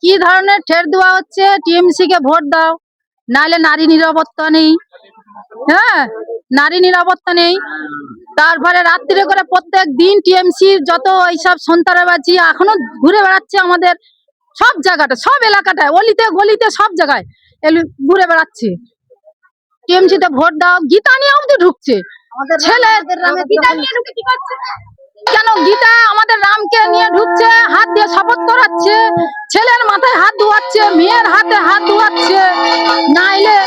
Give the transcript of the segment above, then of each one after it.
কি ধরনের ঠেট দেওয়া হচ্ছে, টিএমসি কে ভোট দাও, নাহলে নারী নিরাপত্তা নেই। হ্যাঁ, নারী নিরাপত্তা নেই। তারপরে রাত্রিরে করে প্রত্যেক দিন টিএমসির যত এইসব সন্ত্রাসবাজি এখনো ঘুরে বেড়াচ্ছে আমাদের সব জায়গাটা, সব এলাকাটায়, অলিতে গলিতে সব জায়গায় ঘুরে বেড়াচ্ছে। টিএমসি তে ভোট দাও, গীতা নিয়ে অব্দি ঢুকছে। ছেলে গীতা নিয়ে ঢুকে কি করছে? কেন গীতা আমাদের রামকে নিয়ে ঢুকছে, হাত দিয়ে শপথ করাচ্ছে, ছেলের মাথায় হাত ধোয়াচ্ছে, মেয়ের হাতে হাত ধোয়াচ্ছে, নাইলে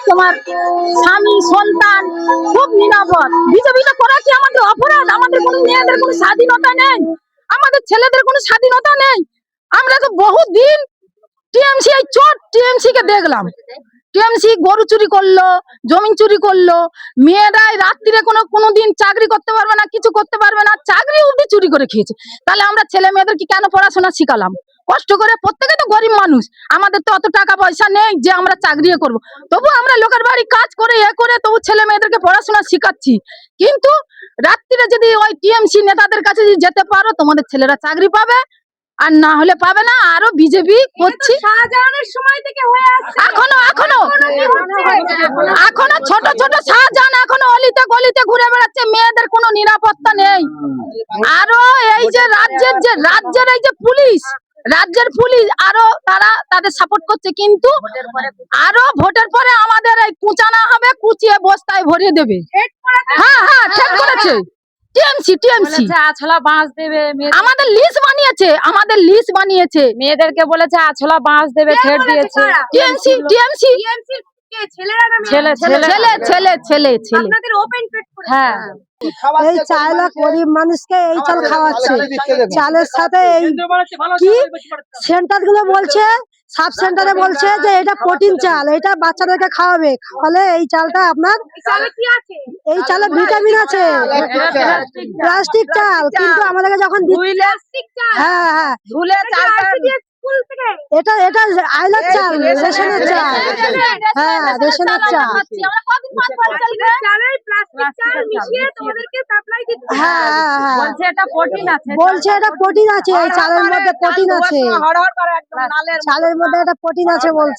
তোমার স্বামী সন্তান খুব নিরাপদ। বিজেপিটা করা কি আমাদের অপরাধ? আমাদের কোনো মেয়েদের কোনো স্বাধীনতা নেই, আমাদের ছেলেদের কোনো স্বাধীনতা নেই। আমরা তো বহুদিন টিএমসি, এই চোর টিএমসি কে দেখলাম, টিএমসি গরু চুরি করলো, জমি চুরি করলো, মেয়েরাই রাত্রিরে কোনোদিন চাকরি করতে পারবে না, কিছু করতে পারবে না, চাকরি অব্দি চুরি করে খেয়েছে। তাহলে আমরা ছেলে মেয়েদেরকে কেন পড়াশোনা শিখালাম? কষ্ট করে, প্রত্যেকে তো গরিব মানুষ, আমাদের তো অত টাকা পয়সা নেই যে আমরা চাকরি করব। তবু আমরা লোকের বাড়ি কাজ করে করে তবু ছেলে মেয়েদেরকে পড়াশোনা শিখাচ্ছি। কিন্তু রাত্রিরে যদি ওই টিএমসি নেতাদের কাছে যদি যেতে পারো, তোমাদের ছেলেরা চাকরি পাবে, আর না হলে পাবে না। আরো বিজেপি করছি শাহজাহানের সময় থেকে হয়ে আসছে, এখনো এখনো ছোট ছোট শাহজাহান এখনো অলিতে গলিতে ঘুরে বেড়াচ্ছে, মেয়েদের কোনো নিরাপত্তা নেই। আরো এই যে রাজ্যের এই যে পুলিশ, রাজ্যের পুলিশ আরো তারা তাদের সাপোর্ট করছে, কিন্তু আরো ভোটের পরে আমাদের এই কুচানো হবে, কুচিয়ে বস্তায় ভরিয়ে দেবে। হ্যাঁ হ্যাঁ, ঠিক করেছে। টিএমসি আছলা বাঁশ দেবে, আমাদের লিস্ট বানিয়েছে, মেয়েদেরকে বলেছে আছলা বাঁশ দেবে, ঠেট দিয়েছে। টিএমসি হ্যাঁ, এই চাইলা গরিব মানুষকে এই চাল খাওয়াচ্ছে, চালের সাথে এই কি সেন্টার গুলো বলছে, সাব সেন্টারে বলছে যে এটা প্রোটিন চাল, এটা বাচ্চাদেরকে খাওয়াবে, ফলে এই চালটা আপনার, এই চালে ভিটামিন আছে, প্লাস্টিক চাল। কিন্তু আমাদেরকে যখন হ্যাঁ হ্যাঁ, এটা এটা আইলার চাল, রেশনের চাল। হ্যাঁ, রেশনের চাল। বলছে এটা প্রোটিন আছে, এই চালের মধ্যে প্রোটিন আছে, চালের মধ্যে এটা প্রোটিন আছে বলছে।